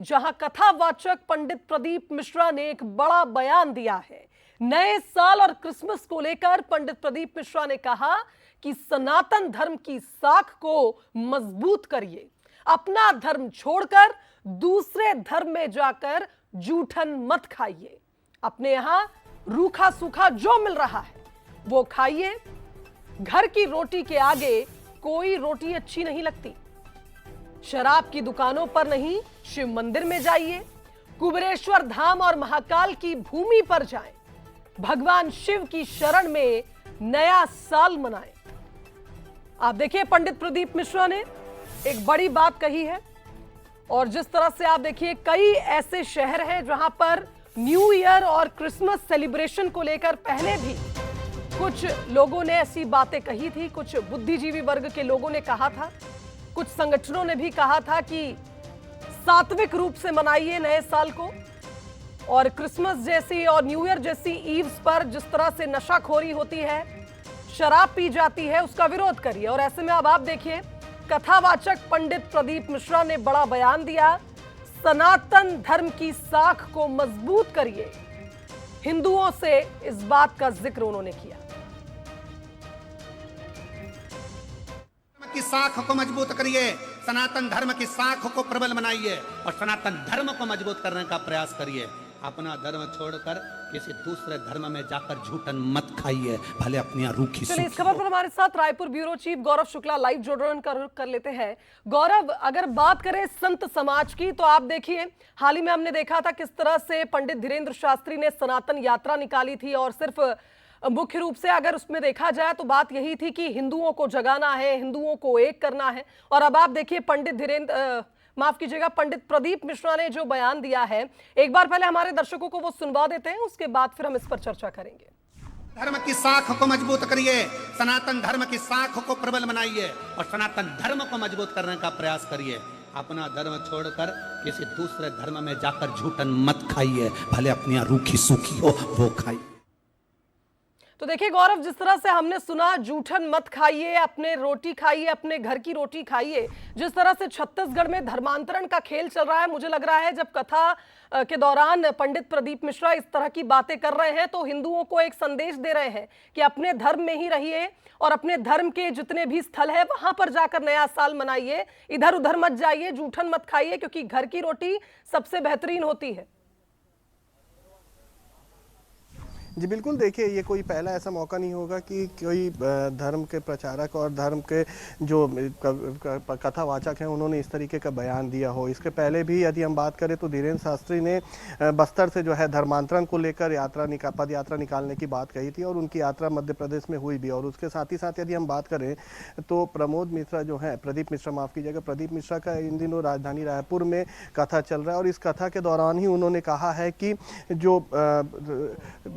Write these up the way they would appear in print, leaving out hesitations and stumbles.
जहां कथावाचक पंडित प्रदीप मिश्रा ने एक बड़ा बयान दिया है। नए साल और क्रिसमस को लेकर पंडित प्रदीप मिश्रा ने कहा कि सनातन धर्म की साख को मजबूत करिए, अपना धर्म छोड़कर दूसरे धर्म में जाकर जूठन मत खाइए। अपने यहां रूखा सूखा जो मिल रहा है वो खाइए। घर की रोटी के आगे कोई रोटी अच्छी नहीं लगती। शराब की दुकानों पर नहीं, शिव मंदिर में जाइए। कुबेरेश्वर धाम और महाकाल की भूमि पर जाएं। भगवान शिव की शरण में नया साल मनाएं। आप देखिए, पंडित प्रदीप मिश्रा ने एक बड़ी बात कही है। और जिस तरह से आप देखिए, कई ऐसे शहर हैं जहां पर न्यू ईयर और क्रिसमस सेलिब्रेशन को लेकर पहले भी कुछ लोगों ने ऐसी बातें कही थी। कुछ बुद्धिजीवी वर्ग के लोगों ने कहा था, कुछ संगठनों ने भी कहा था कि सात्विक रूप से मनाइए नए साल को, और क्रिसमस जैसी और न्यू ईयर जैसी ईव्स पर जिस तरह से नशाखोरी होती है, शराब पी जाती है, उसका विरोध करिए। और ऐसे में अब आप देखिए, कथावाचक पंडित प्रदीप मिश्रा ने बड़ा बयान दिया। सनातन धर्म की साख को मजबूत करिए। हिंदुओं से इस बात का जिक्र उन्होंने किया। की साख को मजबूत करिए, सनातन धर्म की साख को प्रबल बनाइए और सनातन धर्म को मजबूत करने का प्रयास करिए। अपना धर्म छोड़कर किसी दूसरे धर्म में जाकर झूठन मत खाइए, भले अपनी रूखी। चलिए, इस खबर पर हमारे साथ रायपुर ब्यूरो चीफ गौरव शुक्ला लाइव जोड़न कर लेते हैं। गौरव, अगर बात करें संत समाज की, तो आप देखिए, हाल ही में हमने देखा था किस तरह से पंडित धीरेन्द्र शास्त्री ने सनातन यात्रा निकाली थी। और सिर्फ मुख्य रूप से अगर उसमें देखा जाए तो बात यही थी कि हिंदुओं को जगाना है, हिंदुओं को एक करना है। और अब आप देखिए, पंडित प्रदीप मिश्रा ने जो बयान दिया है, एक बार पहले हमारे दर्शकों को वो सुनवा देते हैं, उसके बाद फिर हम इस पर चर्चा करेंगे। धर्म की साख को मजबूत करिए, सनातन धर्म की साख को प्रबल बनाइए और सनातन धर्म को मजबूत करने का प्रयास करिए। अपना धर्म छोड़कर किसी दूसरे धर्म में जाकर झूठन मत खाइए, भले अपनी रूखी सूखी हो वो खाइए। तो देखिए गौरव, जिस तरह से हमने सुना, जूठन मत खाइए, अपने रोटी खाइए, अपने घर की रोटी खाइए। जिस तरह से छत्तीसगढ़ में धर्मांतरण का खेल चल रहा है, मुझे लग रहा है जब कथा के दौरान पंडित प्रदीप मिश्रा इस तरह की बातें कर रहे हैं तो हिंदुओं को एक संदेश दे रहे हैं कि अपने धर्म में ही रहिए और अपने धर्म के जितने भी स्थल है वहां पर जाकर नया साल मनाइए। इधर उधर मत जाइए, जूठन मत खाइए, क्योंकि घर की रोटी सबसे बेहतरीन होती है। जी बिल्कुल, देखिए, ये कोई पहला ऐसा मौका नहीं होगा कि कोई धर्म के प्रचारक और धर्म के जो कथावाचक हैं उन्होंने इस तरीके का बयान दिया हो। इसके पहले भी यदि हम बात करें तो धीरेन्द्र शास्त्री ने बस्तर से जो है धर्मांतरण को लेकर पद यात्रा निकालने की बात कही थी और उनकी यात्रा मध्य प्रदेश में हुई भी। और उसके साथ ही साथ यदि हम बात करें तो प्रदीप मिश्रा का इन दिनों राजधानी रायपुर में कथा चल रहा है। और इस कथा के दौरान ही उन्होंने कहा है कि जो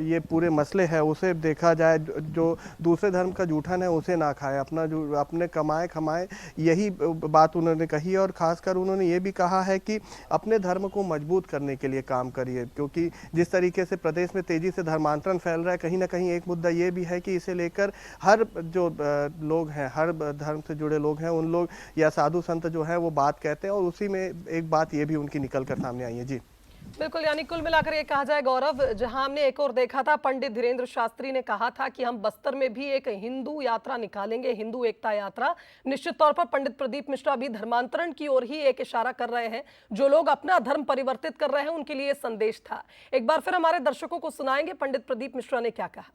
ये पूरे मसले है उसे देखा जाए, जो दूसरे धर्म का जूठन है उसे ना खाए, अपने कमाए खमाए, यही बात उन्होंने कही। और खासकर उन्होंने ये भी कहा है कि अपने धर्म को मजबूत करने के लिए काम करिए, क्योंकि जिस तरीके से प्रदेश में तेजी से धर्मांतरण फैल रहा है, कहीं ना कहीं एक मुद्दा ये भी है कि इसे लेकर हर जो लोग हैं, हर धर्म से जुड़े लोग हैं, उन लोग या साधु संत जो है वो बात कहते हैं। और उसी में एक बात ये भी उनकी निकल कर सामने आई है। जी बिल्कुल, यानी कुल मिलाकर ये कहा जाए गौरव, जहां हमने एक और देखा था, पंडित धीरेन्द्र शास्त्री ने कहा था कि हम बस्तर में भी एक हिंदू यात्रा निकालेंगे, हिंदू एकता यात्रा। निश्चित तौर पर पंडित प्रदीप मिश्रा भी धर्मांतरण की ओर ही एक इशारा कर रहे हैं। जो लोग अपना धर्म परिवर्तित कर रहे हैं उनके लिए संदेश था। एक बार फिर हमारे दर्शकों को सुनाएंगे पंडित प्रदीप मिश्रा ने क्या कहा।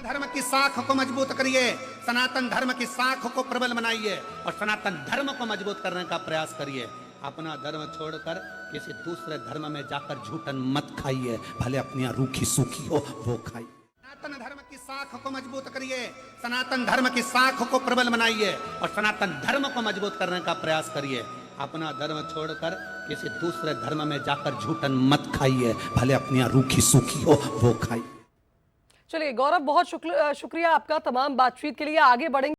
धर्म की साख को मजबूत करिए, सनातन धर्म की साख को प्रबल बनाइए और सनातन धर्म को मजबूत करने का प्रयास करिए। अपना धर्म छोड़कर किसी दूसरे धर्म में जाकर झूठन मत खाइए, भले अपनी रूखी सूखी हो वो खाइए। सनातन धर्म की साख को मजबूत करिए, सनातन धर्म की साख को प्रबल बनाइए और सनातन धर्म को मजबूत करने का प्रयास करिए। अपना धर्म छोड़कर किसी दूसरे धर्म में जाकर झूठन मत खाइए, भले अपनी रूखी सूखी हो वो खाइए। चलिए गौरव, बहुत शुक्रिया आपका तमाम बातचीत के लिए। आगे बढ़ेंगे।